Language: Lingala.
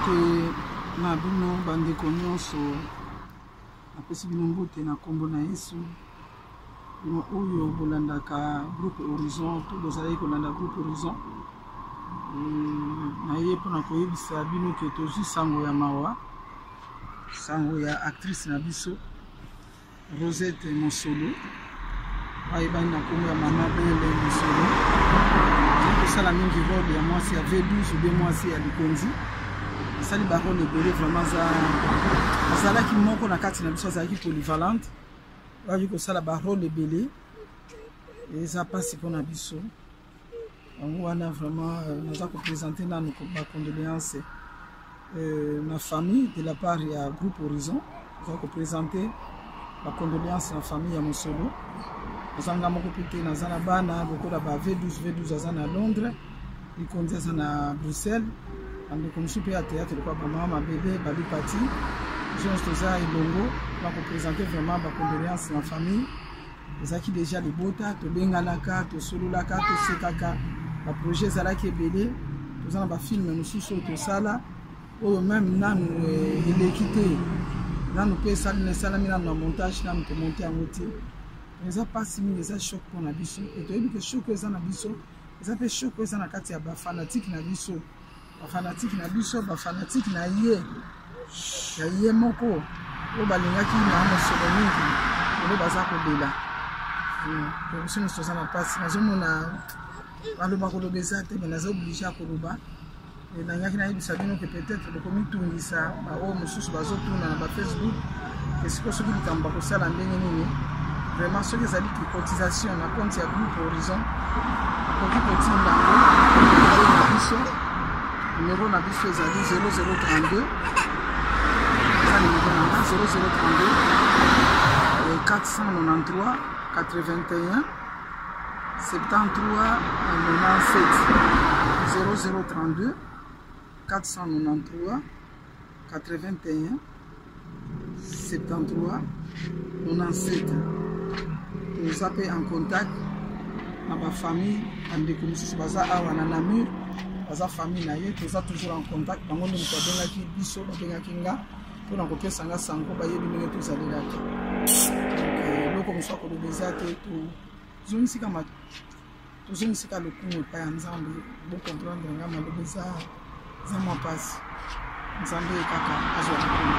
mbote na bino bandeko nyonso napesi bino mbote na kombo na Yesu bino oyo bolandaka groupe Horizon to bozali kolanda groupe Horizon na ye mpona koyebisa bino ke tozwi sango ya mawa sango ya actrice na biso Rosette Mosolo ayebani na kombo ya mama Belle Mosolo kosala mingi role ya mwasi ya V12 ube mwasi ya likonzi asali barole ebele vraiment azalaki moko na kati na biso azalaki polyvalente wavi kosala barole ebele eza mpasi mpona biso yango wana vraiment naza kopresente nanu bacondoléance na famille de la part ya groupe Horizon naza kopresente bacondoléance na famille ya Mosolo azanga moko pete naza na bana lokola ba V12 aza na Londres likonzi aza na Bruxelles andeko mosusu mpe ya théâtre lokwa bamama bébé babi pati jonse toza elongo bakopresente vraiment bacondoléance na famille ezalaki déjà libota tobenganaka tosololaka tosekaka baprojet ezalaki ebele toza na bafilme mosusu oyo tosala oyo meme nanu eleki te nanu mpe esalami nanu na montage nanu tomonte yango te eza mpasi mingi eza choc mpona biso etoyebi ke choc eza na biso eza mpe choc eza na kati ya bafanatike na biso bafanatike na ye ya ye moko oyo balingaki na Mosolo mingi oyo baza kobela biso nyonso toza na mpasi nazomona baloba koloba eza te me naza oblige ya koloba nangaki nayebisa bino ke peut-être bokomitungisa baoyo mosusu bazotuna na bafacebook esiko soki likambo bakosala ndenge nini vraiment soki ezali ki cotisation na compte ya groupe Horizon akoki kotinda yango na biso numéro na biso ezali 0032 eza numéro nanga 0032 493 81 73 97 0032 493 81 73 97 toza mpe en contact na bafamille bandeko mosusu baza awa na Namur baza famille na ye toza toujours en contact bango nde moto abengaki biso babengaki nga mpona kopesa nga sango bayebi ndenge tozalelaki eloko mosusu akoloba eza te tozongisika lokumu epai ya Nzambe bokomprendre nga maloba eza mwa mpasi Nzambe kaka azwa lokumu.